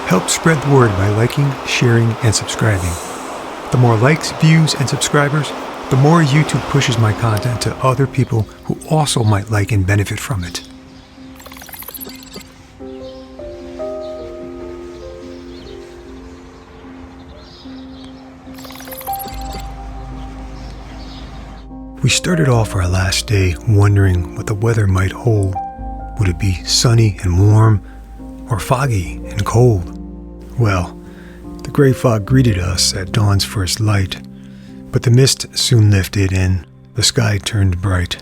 Help spread the word by liking, sharing, and subscribing. The more likes, views, and subscribers, the more YouTube pushes my content to other people who also might like and benefit from it. We started off our last day wondering what the weather might hold. Would it be sunny and warm, or foggy and cold? Well, the gray fog greeted us at dawn's first light, but the mist soon lifted and the sky turned bright.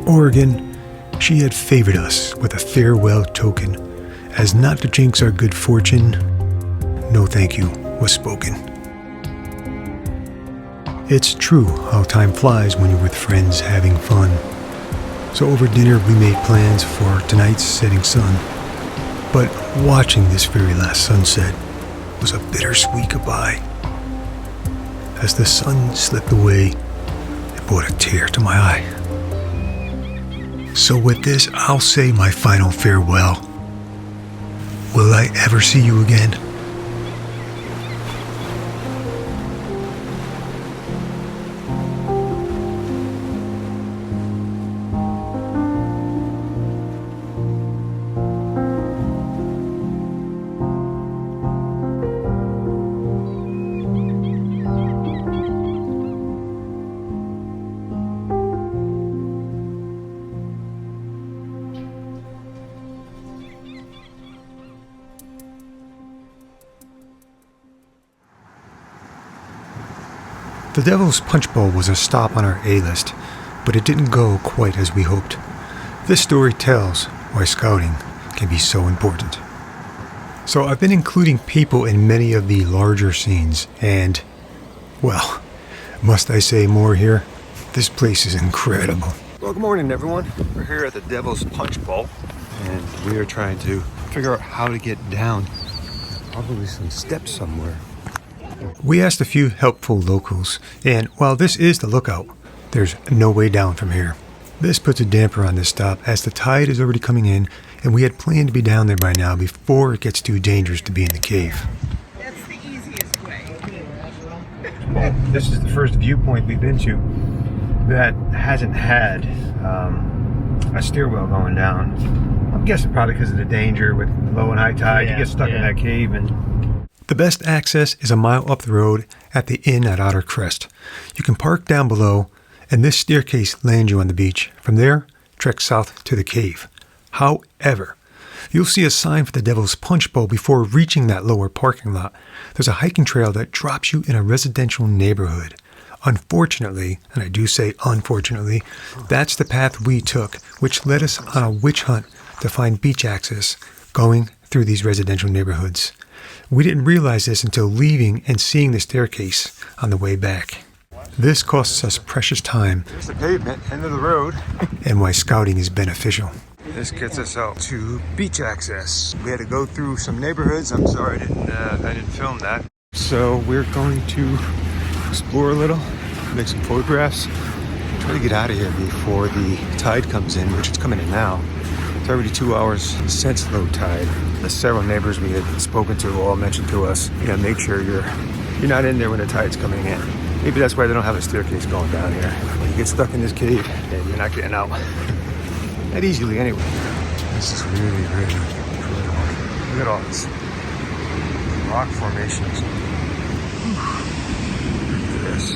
Oregon, she had favored us with a farewell token, as not to jinx our good fortune, no thank you was spoken. It's true how time flies when you're with friends having fun. So over dinner we made plans for tonight's setting sun. But watching this very last sunset was a bittersweet goodbye. As the sun slipped away, it brought a tear to my eye. So with this, I'll say my final farewell. Will I ever see you again? The Devil's Punchbowl was a stop on our A-list, but it didn't go quite as we hoped. This story tells why scouting can be so important. So I've been including people in many of the larger scenes, and, well, must I say more here? This place is incredible. Well, good morning, everyone. We're here at the Devil's Punchbowl, and we are trying to figure out how to get down. Probably some steps somewhere. We asked a few helpful locals, and while this is the lookout, there's no way down from here. This puts a damper on this stop as the tide is already coming in, and we had planned to be down there by now before it gets too dangerous to be in the cave. That's the easiest way. This is the first viewpoint we've been to that hasn't had a stairwell going down. I'm guessing probably because of the danger with low and high tide. You get stuck in that cave and... The best access is a mile up the road at the inn at Otter Crest. You can park down below, and this staircase lands you on the beach. From there, trek south to the cave. However, you'll see a sign for the Devil's Punchbowl before reaching that lower parking lot. There's a hiking trail that drops you in a residential neighborhood. Unfortunately, and I do say unfortunately, that's the path we took, which led us on a witch hunt to find beach access going through these residential neighborhoods. We didn't realize this until leaving and seeing the staircase on the way back. This costs us precious time. There's the pavement, end of the road. And why scouting is beneficial. This gets us out to beach access. We had to go through some neighborhoods. I'm sorry I didn't film that. So we're going to explore a little, make some photographs, try to get out of here before the tide comes in, which is coming in now. It's already 2 hours since low tide. The several neighbors we had spoken to all mentioned to us, make sure you're not in there when the tide's coming in. Maybe that's why they don't have a staircase going down here. When you get stuck in this cave, then you're not getting out. Not easily anyway. This is really incredible. Look at all this rock formations. Look at this.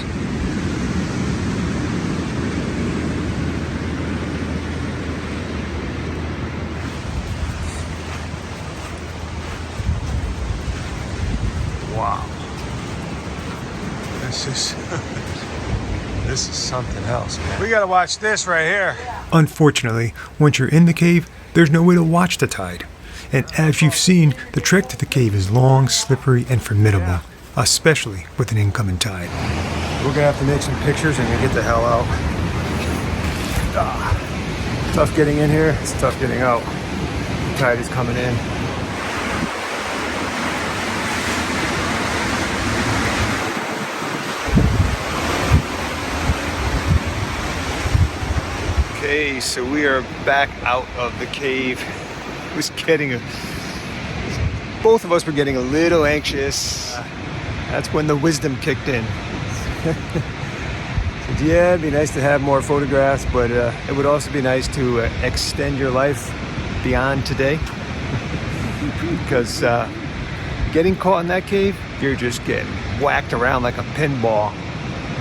Wow. This is something else, man. We gotta watch this right here. Unfortunately, once you're in the cave, there's no way to watch the tide. And as you've seen, the trek to the cave is long, slippery, and formidable, especially with an incoming tide. We're gonna have to make some pictures and get the hell out. Tough getting in here, it's tough getting out. The tide is coming in. Okay, so we are back out of the cave. both of us were getting a little anxious. That's when the wisdom kicked in. Said, yeah, it'd be nice to have more photographs, but it would also be nice to extend your life beyond today. Because getting caught in that cave, you're just getting whacked around like a pinball.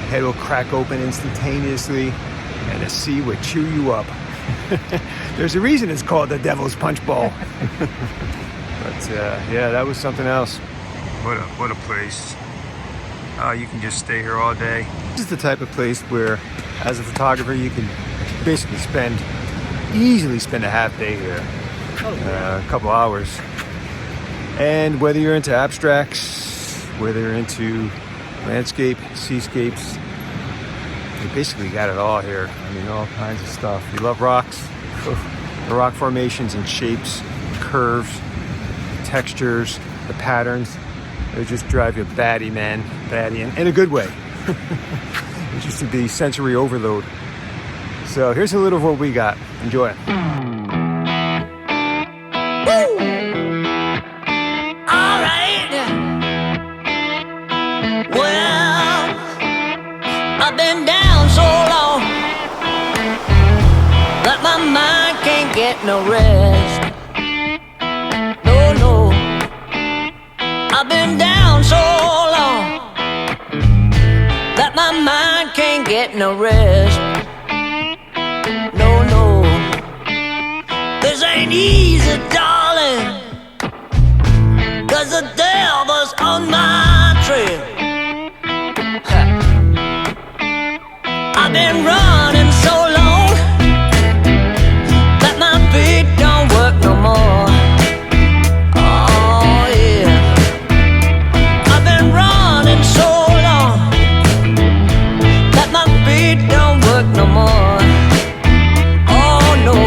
Head will crack open instantaneously, and the sea would chew you up. There's a reason it's called the Devil's Punchbowl. But yeah, that was something else. What a place. You can just stay here all day. This is the type of place where, as a photographer, you can basically easily spend a half day here. A couple hours. And whether you're into abstracts, whether you're into landscape, seascapes, you basically got it all here. I mean, all kinds of stuff. You love rocks, the rock formations and shapes, curves, textures, the patterns. They just drive you batty, man. Batty, in a good way. It's just the sensory overload. So here's a little of what we got. Enjoy it. I've been down so long that my mind can't get no rest. No, I've been down so long that my mind can't get no rest. No, this ain't easy, darling, 'cause the devil's on my trail. I've been running so long that my feet don't work no more. Oh yeah, I've been running so long that my feet don't work no more. Oh no,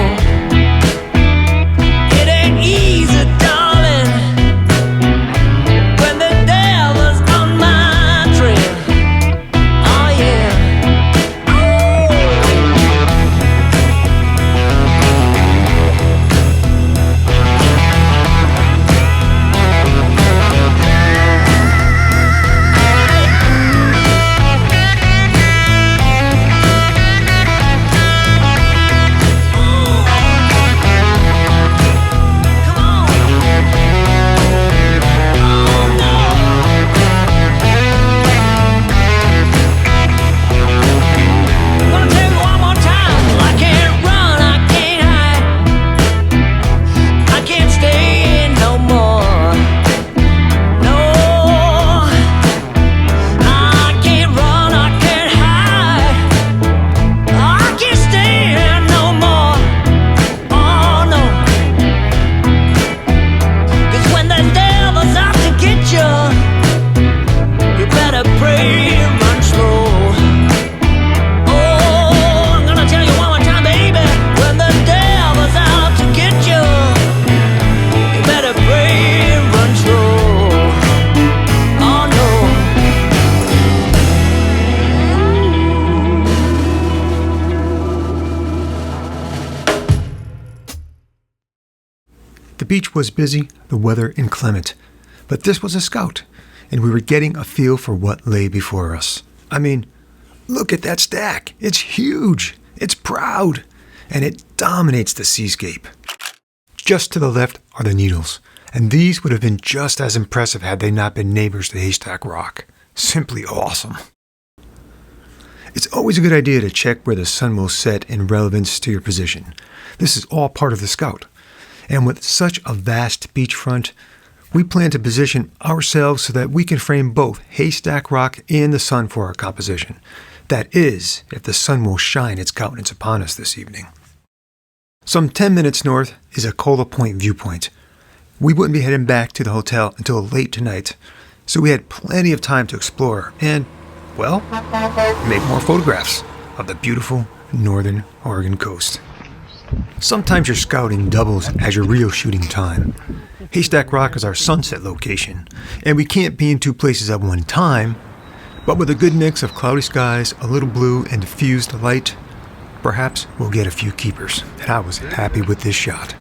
it ain't easy, darling, when the devil's on my trail. Oh yeah. The beach was busy, the weather inclement, but this was a scout, and we were getting a feel for what lay before us. I mean, look at that stack. It's huge, it's proud, and it dominates the seascape. Just to the left are the needles, and these would have been just as impressive had they not been neighbors to Haystack Rock. Simply awesome. It's always a good idea to check where the sun will set in relevance to your position. This is all part of the scout. And with such a vast beachfront, we plan to position ourselves so that we can frame both Haystack Rock and the sun for our composition. That is, if the sun will shine its countenance upon us this evening. Some 10 minutes north is Ecola Point Viewpoint. We wouldn't be heading back to the hotel until late tonight, so we had plenty of time to explore and, well, make more photographs of the beautiful northern Oregon coast. Sometimes your scouting doubles as your real shooting time. Haystack Rock is our sunset location, and we can't be in two places at one time, but with a good mix of cloudy skies, a little blue, and diffused light, perhaps we'll get a few keepers. And I was happy with this shot.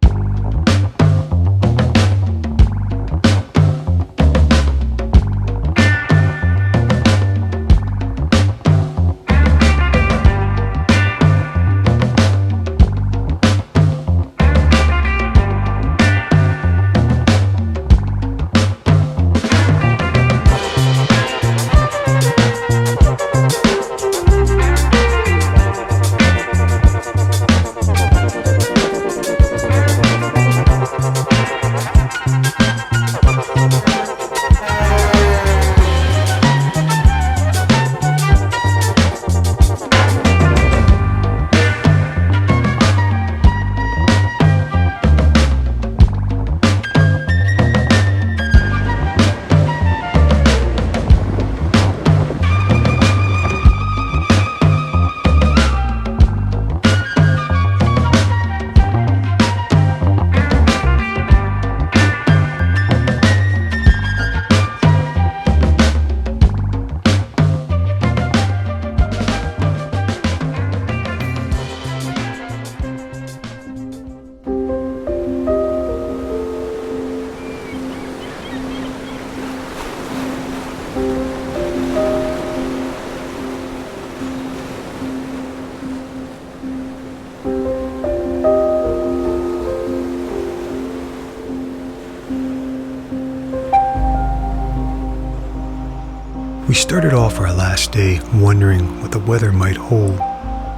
We started off our last day wondering what the weather might hold.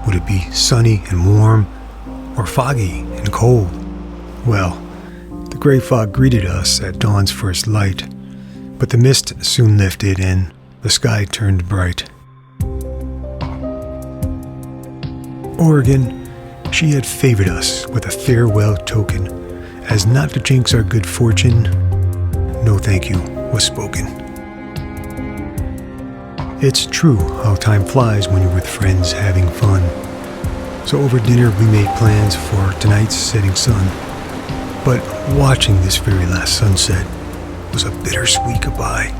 Would it be sunny and warm, or foggy and cold? Well, the gray fog greeted us at dawn's first light, but the mist soon lifted and the sky turned bright. Oregon, she had favored us with a farewell token, as not to jinx our good fortune, no thank you was spoken. It's true how time flies when you're with friends having fun. So over dinner we made plans for tonight's setting sun. But watching this very last sunset was a bittersweet goodbye.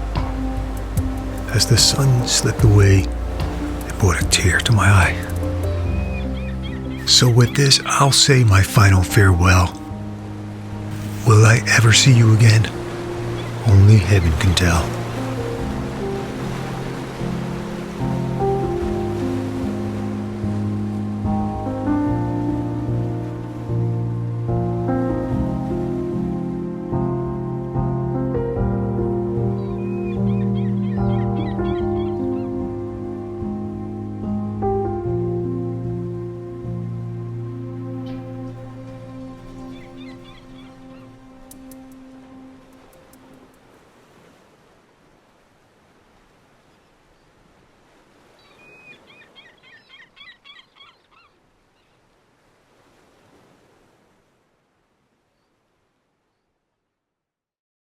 As the sun slipped away, it brought a tear to my eye. So with this, I'll say my final farewell. Will I ever see you again? Only heaven can tell.